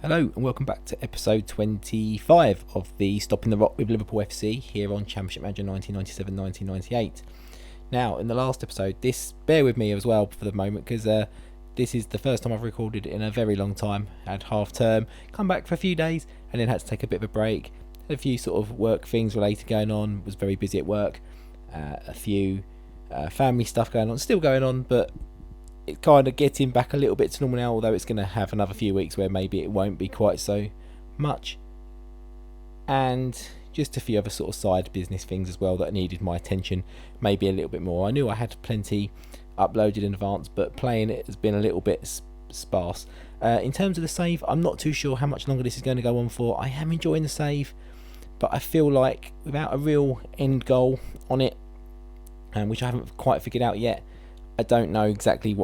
Hello and welcome back to episode 25 of the Stopping the Rock with Liverpool FC here on Championship Manager 1997-1998. Now, in the last episode, bear with me as well for the moment because this is the first time I've recorded in a very long time. Had half term, come back for a few days and then had to take a bit of a break. Had a few sort of work things related going on, was very busy at work, a few family stuff going on, still going on, but it's kind of getting back a little bit to normal now, although it's going to have another few weeks where maybe it won't be quite so much. And just a few other sort of side business things as well that needed my attention maybe a little bit more. I knew I had plenty uploaded in advance, but playing it has been a little bit sparse. In terms of the save, I'm not too sure how much longer this is going to go on for. I am enjoying the save, but I feel like without a real end goal on it, which I haven't quite figured out yet, I don't know exactly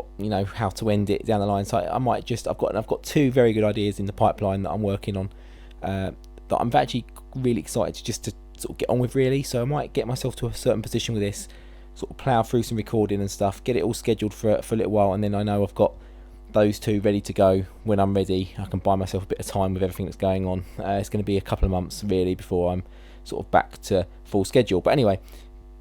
how to end it down the line. So I might just I've got two very good ideas in the pipeline that I'm working on that I'm actually really excited just to sort of get on with really. So I might get myself to a certain position with this, sort of plough through some recording and stuff, get it all scheduled for a little while, and then I know I've got those two ready to go when I'm ready. I can buy myself a bit of time with everything that's going on. It's going to be a couple of months really before I'm sort of back to full schedule. But anyway,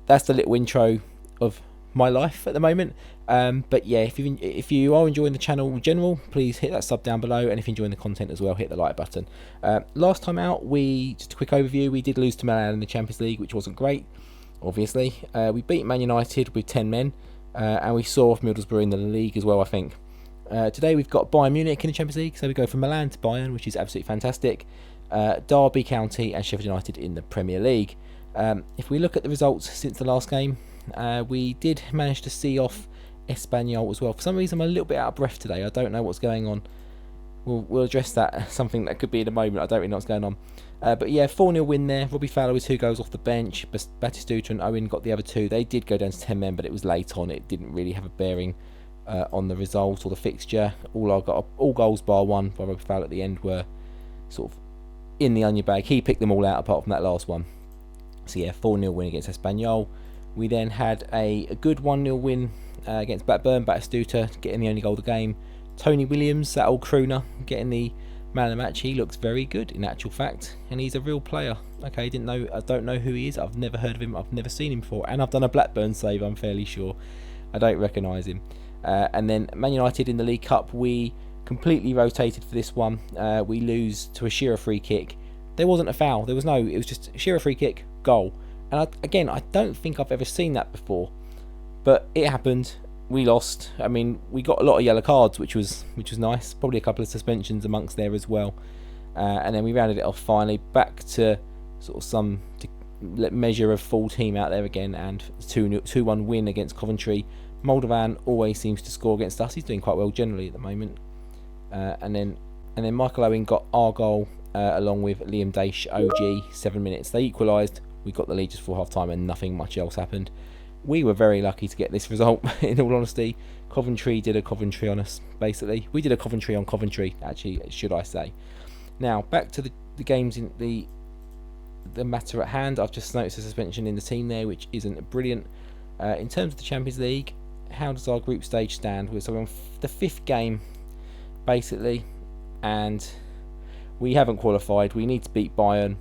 that's the little intro of my life at the moment. But yeah, if you are enjoying the channel in general, please hit that sub down below, and if you're enjoying the content as well, hit the like button. Last time out, just a quick overview, we did lose to Milan in the Champions League, which wasn't great, obviously. We beat Man United with 10 men, and we saw off Middlesbrough in the league as well, I think. Today we've got Bayern Munich in the Champions League, so we go from Milan to Bayern, which is absolutely fantastic. Derby County and Sheffield United in the Premier League. If we look at the results since the last game, we did manage to see off Espanyol as well. For some reason I'm a little bit out of breath today. I don't know what's going on. We'll address that, something that could be in a moment. I don't really know what's going on. But yeah, 4-0 win there. Robbie Fowler with 2 goals off the bench. Batistuta and Owen got the other 2. They did go down to 10 men, but it was late on. It didn't really have a bearing on the result or the fixture. All goals bar one by Robbie Fowler at the end were sort of in the onion bag. He picked them all out apart from that last one. So yeah, 4-0 win against Espanyol. We then had a good 1-0 win against Blackburn. Batistuta getting the only goal of the game. Tony Williams, that old crooner, getting the man of the match. He looks very good in actual fact, and he's a real player. Okay, I don't know who he is. I've never heard of him. I've never seen him before, and I've done a Blackburn save, I'm fairly sure. I don't recognise him. And then Man United in the League Cup, we completely rotated for this one. We lose to a Shearer free kick. There wasn't a foul. It was just Shearer free kick, goal. And I don't think I've ever seen that before, but it happened. We lost. I mean, we got a lot of yellow cards, which was nice. Probably a couple of suspensions amongst there as well. And then we rounded it off finally, back to sort of some measure of full team out there again, and 2-1 win against Coventry. Moldovan always seems to score against us. He's doing quite well generally at the moment. And then Michael Owen got our goal along with Liam Daish, OG, 7 minutes. They equalised. We got the lead just before half time and nothing much else happened. We were very lucky to get this result, in all honesty. Coventry did a Coventry on us, basically. We did a Coventry on Coventry, actually, should I say. Now, back to the games in the matter at hand. I've just noticed a suspension in the team there, which isn't brilliant. In terms of the Champions League, how does our group stage stand? So we're on the 5th game, basically, and we haven't qualified. We need to beat Bayern.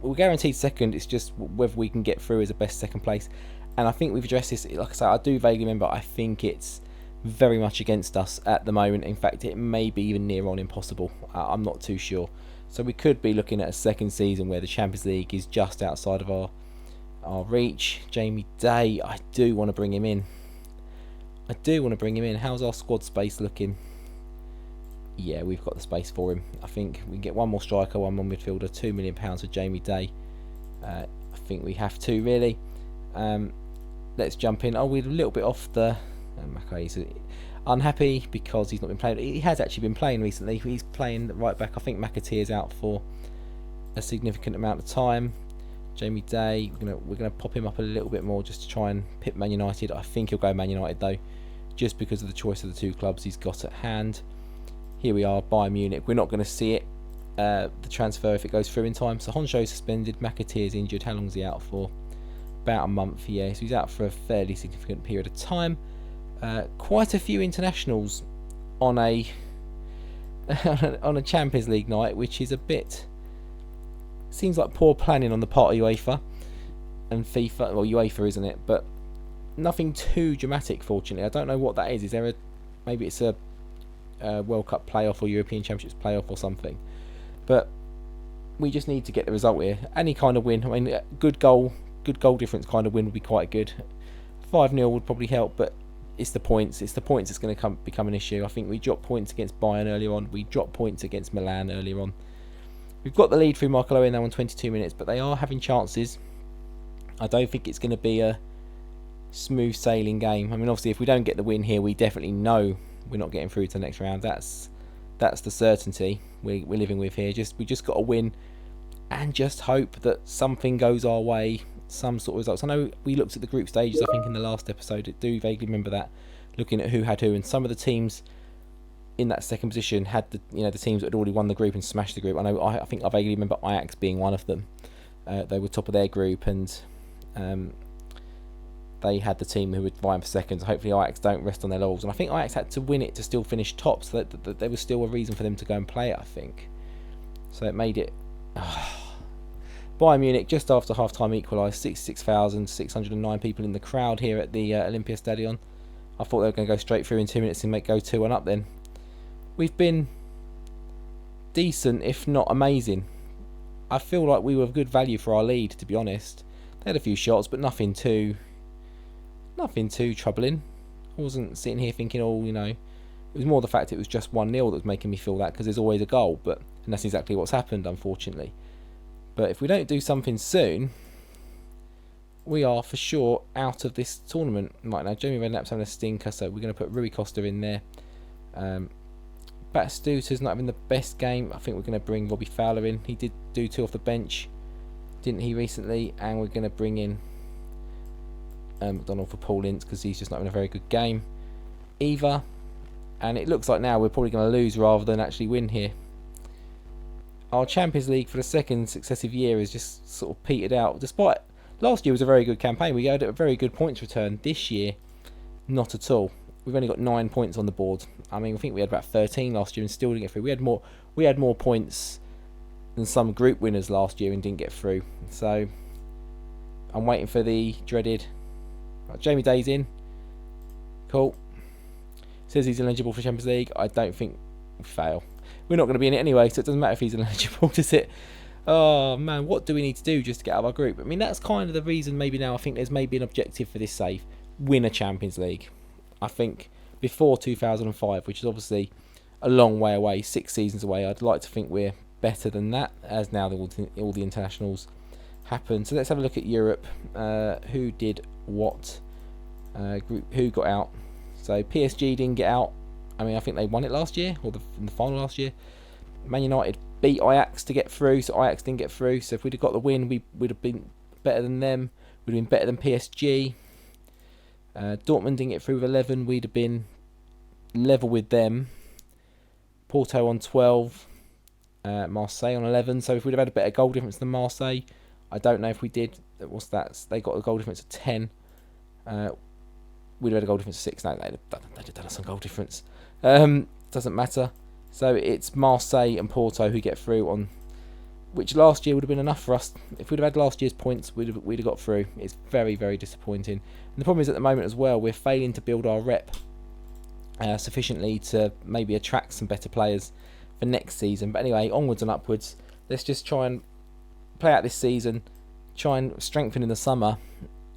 We're guaranteed second. It's just whether we can get through as a best second place. And I think we've addressed this. Like I say, I do vaguely remember. I think it's very much against us at the moment. In fact, it may be even near on impossible. I'm not too sure. So we could be looking at a second season where the Champions League is just outside of our reach. Jamie Day, I do want to bring him in. How's our squad space looking? Yeah, we've got the space for him. I think we can get one more striker, one more midfielder, £2 million for Jamie Day. I think we have to, really. Let's jump in. We're a little bit off the... He's unhappy because he's not been playing. He has actually been playing recently. He's playing right back. I think McAteer's out for a significant amount of time. Jamie Day, we're gonna pop him up a little bit more just to try and pip Man United. I think he'll go Man United, though, just because of the choice of the two clubs he's got at hand. Here we are, Bayern Munich. We're not going to see it, the transfer, if it goes through in time. So Honsho's suspended, McAteer's injured. How long is he out for? About a month, yeah. So he's out for a fairly significant period of time. Quite a few internationals on a on a Champions League night, which is a bit... seems like poor planning on the part of UEFA and FIFA. Well, UEFA, isn't it? But nothing too dramatic, fortunately. I don't know what that is. Is there a... maybe it's a World Cup playoff or European Championships playoff or something. But we just need to get the result here. Any kind of win. I mean, good goal difference kind of win would be quite good. 5-0 would probably help, but it's the points. It's the points that's going to become an issue. I think we dropped points against Bayern earlier on. We dropped points against Milan earlier on. We've got the lead through Michael Owen now on 22 minutes, but they are having chances. I don't think it's going to be a smooth sailing game. I mean, obviously, if we don't get the win here, we definitely know we're not getting through to the next round. That's the certainty we're living with here. We just got to win and just hope that something goes our way, some sort of results. I know we looked at the group stages, I think, in the last episode. I do vaguely remember that, looking at who had who, and some of the teams in that second position had the teams that had already won the group and smashed the group. I think I vaguely remember Ajax being one of them. They were top of their group, and they had the team who were vying for seconds. Hopefully Ajax don't rest on their laurels, and I think Ajax had to win it to still finish top, so that there was still a reason for them to go and play it, I think. So it made it... Bayern Munich just after half-time equalised. 66,609 people in the crowd here at the Olympia Stadion. I thought they were going to go straight through in 2 minutes and go 2-1 up then. We've been decent, if not amazing. I feel like we were good value for our lead, to be honest. They had a few shots, but nothing too troubling. I wasn't sitting here thinking, it was more the fact it was just 1-0 that was making me feel that, because there's always a goal, and that's exactly what's happened, unfortunately. But if we don't do something soon, we are for sure out of this tournament. Right now, Jamie Redknapp's having a stinker, so we're going to put Rui Costa in there. Batistuta's not having the best game. I think we're going to bring Robbie Fowler in. He did do 2 off the bench, didn't he, recently? And we're going to bring in McDonald for Paul Ince, because he's just not having a very good game either. And it looks like now we're probably going to lose rather than actually win here. Our Champions League for the second successive year has just sort of petered out. Despite last year was a very good campaign, we had a very good points return. This year, not at all. We've only got 9 points on the board. I mean, I think we had about 13 last year and still didn't get through. We had more points than some group winners last year and didn't get through. So I'm waiting for the dreaded... Right, Jamie Day's in. Cool. Says he's eligible for Champions League. I don't think we fail. We're not going to be in it anyway, so it doesn't matter if he's eligible, does it? Oh man, what do we need to do just to get out of our group? I mean, that's kind of the reason maybe now I think there's maybe an objective for this save. Win a Champions League. I think before 2005, which is obviously a long way away, 6 seasons away, I'd like to think we're better than that, as now all the internationals happen. So let's have a look at Europe. Who did what? Who got out? So PSG didn't get out. I mean, I think they won it last year, or in the final last year. Man United beat Ajax to get through, so Ajax didn't get through. So if we'd have got the win, we would have been better than them. We'd have been better than PSG. Dortmund didn't get through with 11. We'd have been level with them. Porto on 12. Marseille on 11. So if we'd have had a better goal difference than Marseille, I don't know if we did. What's that? They got a goal difference of 10. We'd have had a goal difference of 6. No, they'd have done us some goal difference. Doesn't matter. So it's Marseille and Porto who get through, on which last year would have been enough for us. If we'd have had last year's points, we'd have got through. It's very, very disappointing. And the problem is at the moment as well, we're failing to build our rep sufficiently to maybe attract some better players for next season. But anyway, onwards and upwards. Let's just try and play out this season, try and strengthen in the summer.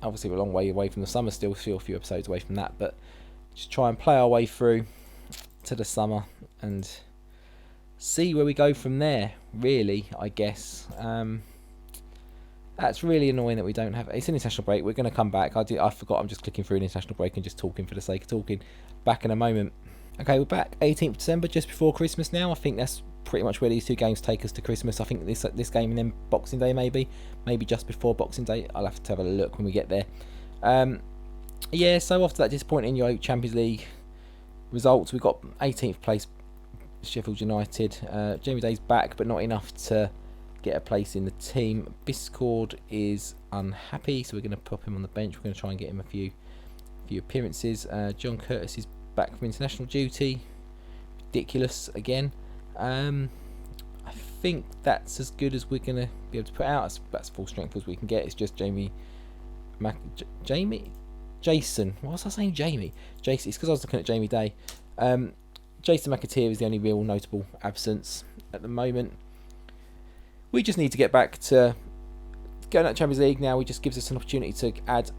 Obviously we're a long way away from the summer still, a few episodes away from that, but just try and play our way through to the summer and see where we go from there, really, I guess. That's really annoying that we don't have... It's an international break. We're going to come back. I forgot I'm just clicking through an international break and just talking for the sake of talking. Back in a moment. Okay, we're back. 18th December, just before Christmas now. I think that's pretty much where these 2 games take us to Christmas. I think this game and then Boxing Day maybe just before Boxing Day. I'll have to have a look when we get there. Yeah, so after that disappointing Champions League results, we got 18th place Sheffield United. Jamie Day's back, but not enough to get a place in the team. Biscord is unhappy, so we're going to pop him on the bench. We're going to try and get him a few appearances. John Curtis is back from international duty. Ridiculous again. I think that's as good as we're going to be able to put out. That's full strength as we can get. It's just Jason. Why was I saying Jamie? Jason. It's because I was looking at Jamie Day. Jason McAteer is the only real notable absence at the moment. We just need to get back to going at Champions League now. It just gives us an opportunity to add.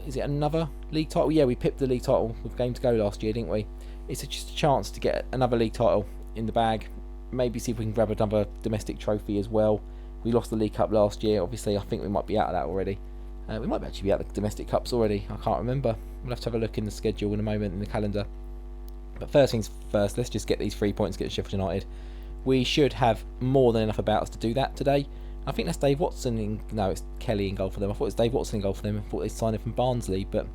Is it another league title? Yeah, we pipped the league title with a game to go last year, didn't we? It's just a chance to get another league title in the bag. Maybe see if we can grab another domestic trophy as well. We lost the League Cup last year. Obviously, I think we might be out of that already. We might actually be out of the domestic cups already. I can't remember. We'll have to have a look in the schedule in a moment, in the calendar. But first things first, let's just get these 3 points, get Sheffield United. We should have more than enough about us to do that today. I think that's Dave Watson no, it's Kelly in goal for them. I thought it was Dave Watson in goal for them. I thought they signed him from Barnsley, but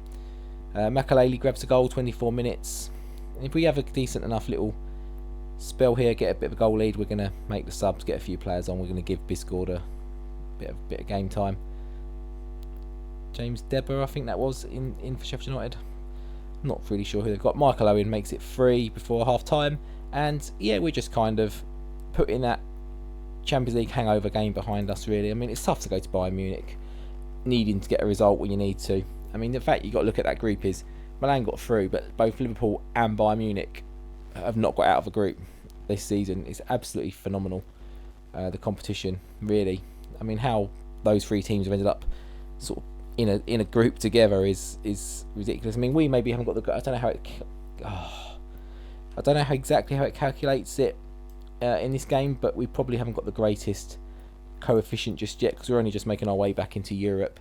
Makaleli grabs a goal, 24 minutes. And if we have a decent enough little spell here, get a bit of a goal lead, we're going to make the subs, get a few players on. We're going to give Biscord a bit of game time. James Debber, I think that was in for Sheffield United. I'm not really sure who they've got. Michael Owen makes it 3 before half time, and yeah, we're just kind of putting that Champions League hangover game behind us, really. I mean, it's tough to go to Bayern Munich needing to get a result when you need to. I mean, the fact you've got to look at that group is Milan got through, but both Liverpool and Bayern Munich have not got out of a group this season. It's absolutely phenomenal, the competition, really. I mean, how those 3 teams have ended up sort of in a group together is ridiculous. I mean, we maybe haven't got the. I don't know how it. I don't know exactly how it calculates it in this game, but we probably haven't got the greatest coefficient just yet because we're only just making our way back into Europe,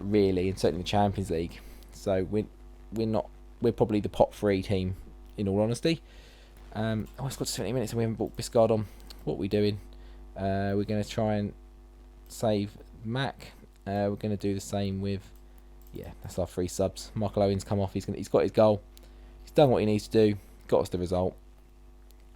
really, and certainly the Champions League. So we're probably the pot 3 team, in all honesty. It's got 70 minutes and we haven't brought Biscard on. What are we doing? We're going to try and save Mac. We're going to do the same with, that's our 3 subs. Michael Owen's come off. He's got his goal. He's done what he needs to do. Got us the result.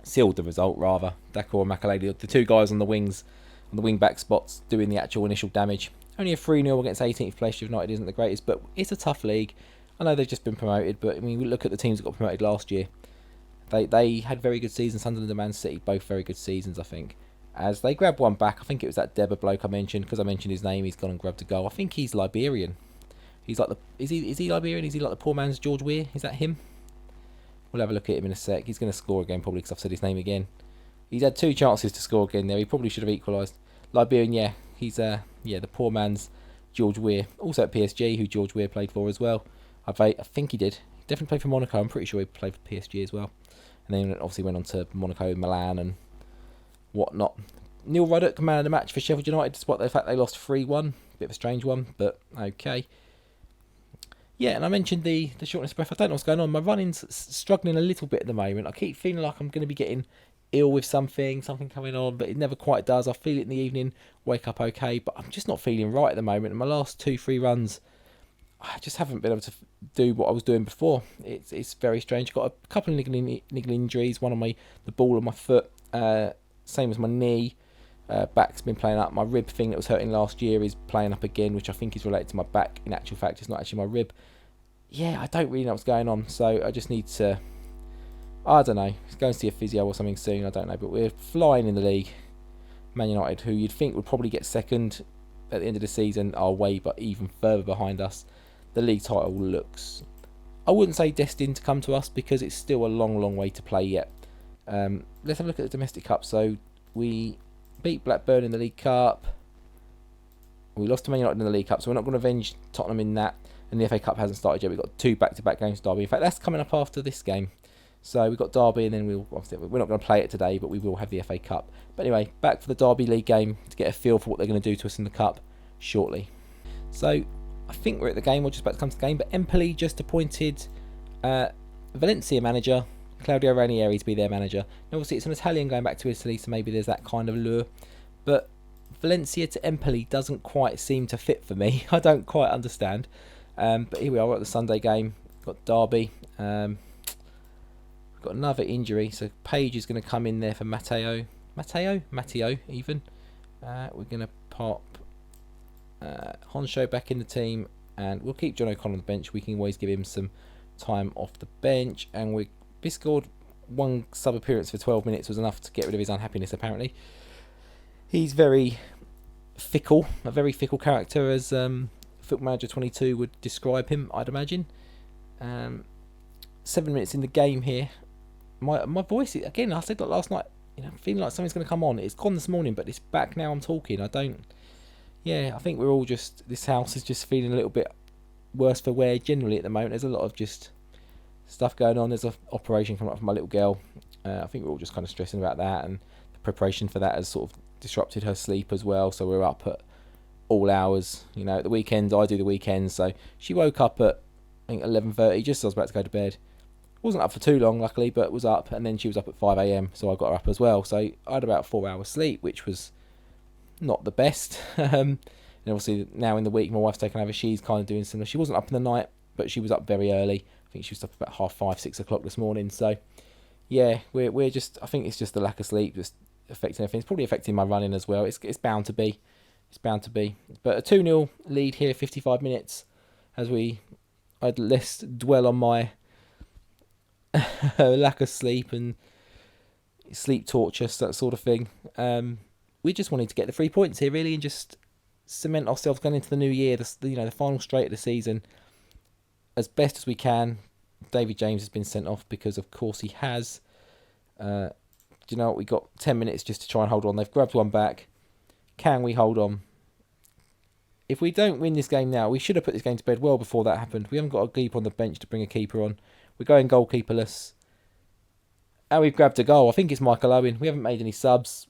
Sealed the result, rather. Dakor and Makaleli, the 2 guys on the wings, on the wing back spots, doing the actual initial damage. Only a 3-0 against 18th place. United isn't the greatest, but it's a tough league. I know they've just been promoted, but I mean, we look at the teams that got promoted last year. They had very good seasons. Sunderland and Man City, both very good seasons, I think. As they grab one back, I think it was that Debba bloke I mentioned, because I mentioned his name. He's gone and grabbed a goal. I think he's Liberian. He's like is he Liberian? Is he like the poor man's George Weah? Is that him? We'll have a look at him in a sec. He's going to score again, probably, because I've said his name again. He's had 2 chances to score again there. He probably should have equalised. Liberian, yeah. He's the poor man's George Weah. Also at PSG, who George Weah played for as well. I think he did. He definitely played for Monaco. I'm pretty sure he played for PSG as well. And then obviously went on to Monaco, Milan and whatnot. Neil Ruddock, man of the match for Sheffield United, despite the fact they lost 3-1. Bit of a strange one, but okay. Yeah, and I mentioned the shortness of breath. I don't know what's going on. My running's struggling a little bit at the moment. I keep feeling like I'm going to be getting ill with something coming on, but it never quite does. I feel it in the evening, wake up okay, but I'm just not feeling right at the moment. In my last 2-3 runs, I just haven't been able to do what I was doing before. It's very strange. Got a couple of niggling injuries. One on the ball of my foot, same as my knee. Back's been playing up. My rib thing that was hurting last year is playing up again, which I think is related to my back. In actual fact, it's not actually my rib. Yeah, I don't really know what's going on, so I just need to, I don't know, go and see a physio or something soon, I don't know, but we're flying in the league. Man United, who you'd think would probably get second at the end of the season, are way but even further behind us. The league title looks, I wouldn't say destined to come to us, because it's still a long way to play yet. Let's have a look at the domestic cup. So we beat Blackburn in the League Cup. We lost to Man United in the League Cup, so we're not going to avenge Tottenham in that. And the FA Cup hasn't started yet. We've got 2 back-to-back games to Derby. In fact, that's coming up after this game. So we've got Derby, and then we're not going to play it today, but we will have the FA Cup. But anyway, back for the Derby League game to get a feel for what they're going to do to us in the Cup shortly. So I think we're at the game. We're just about to come to the game. But Empoli just appointed Valencia manager Claudio Ranieri to be their manager. Now, obviously, it's an Italian going back to Italy, so maybe there's that kind of lure. But Valencia to Empoli doesn't quite seem to fit for me. I don't quite understand. But here we are at the Sunday game. Got Derby. Got another injury, so Page is going to come in there for Matteo even. We're going to pop Honsho back in the team, and we'll keep John O'Connor on the bench. We can always give him some time off the bench, and Biscord one sub appearance for 12 minutes was enough to get rid of his unhappiness, apparently. He's very fickle, a very fickle character, as Football Manager 22 would describe him, I'd imagine. 7 minutes in the game here. My voice, again, I said that last night, feeling like something's going to come on. It's gone this morning, but it's back now I'm talking. I think we're all just, this house is just feeling a little bit worse for wear generally at the moment. There's a lot of just stuff going on. There's an operation coming up for my little girl. I think we're all just kind of stressing about that, and the preparation for that has sort of disrupted her sleep as well. So we're up at all hours. At the weekends, I do the weekends. So she woke up at, I think, 11:30, just as I was about to go to bed. Wasn't up for too long, luckily, but was up, and then she was up at 5 a.m, so I got her up as well. So I had about 4 hours sleep, which was not the best. And obviously now in the week, my wife's taken over. She's kind of doing similar. She wasn't up in the night, but she was up very early. I think she was up about 5:30, 6 o'clock this morning. So yeah, we're just, I think it's just the lack of sleep just affecting everything. It's probably affecting my running as well. It's bound to be. It's bound to be. But a 2-0 lead here, 55 minutes, as I'd less dwell on my lack of sleep and sleep torture, that sort of thing. We just wanted to get the 3 points here, really, and just cement ourselves going into the new year, the final straight of the season, as best as we can. David James has been sent off because, of course, he has. Do you know what? We got 10 minutes just to try and hold on. They've grabbed one back. Can we hold on? If we don't win this game now, we should have put this game to bed well before that happened. We haven't got a keeper on the bench to bring a keeper on. We're going goalkeeperless. And we've grabbed a goal. I think it's Michael Owen. We haven't made any subs.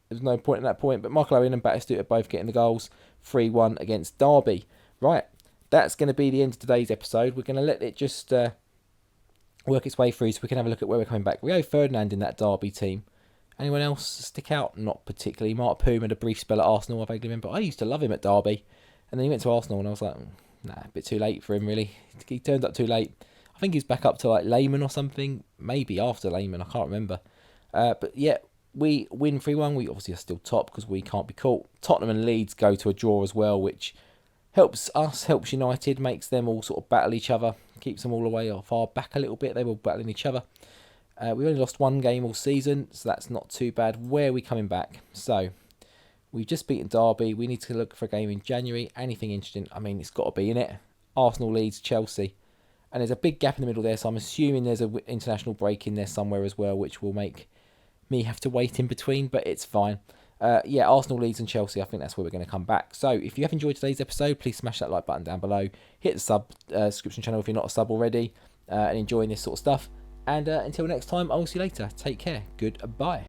There's no point at that point. But Michael Owen and Batistuta are both getting the goals. 3-1 against Derby. Right. That's going to be the end of today's episode. We're going to let it just work its way through so we can have a look at where we're coming back. Rio Ferdinand in that Derby team. Anyone else stick out? Not particularly. Mark Poom had a brief spell at Arsenal, I vaguely remember. I used to love him at Derby. And then he went to Arsenal and I was like, nah, a bit too late for him, really. He turned up too late. I think he's back up to like Lehman or something. Maybe after Lehman, I can't remember. But yeah, we win 3-1. We obviously are still top because we can't be caught. Tottenham and Leeds go to a draw as well, which helps us, helps United, makes them all sort of battle each other, keeps them all away or far back a little bit. They were battling each other. We've only lost one game all season, so that's not too bad. Where are we coming back? So, we've just beaten Derby. We need to look for a game in January. Anything interesting? I mean, it's got to be in it. Arsenal, Leeds, Chelsea. And there's a big gap in the middle there, so I'm assuming there's an international break in there somewhere as well, which will make me have to wait in between, but it's fine. Yeah, Arsenal, Leeds and Chelsea, I think that's where we're going to come back. So, if you have enjoyed today's episode, please smash that like button down below. Hit the subscription channel if you're not a sub already, and enjoying this sort of stuff. And until next time, I will see you later. Take care. Goodbye.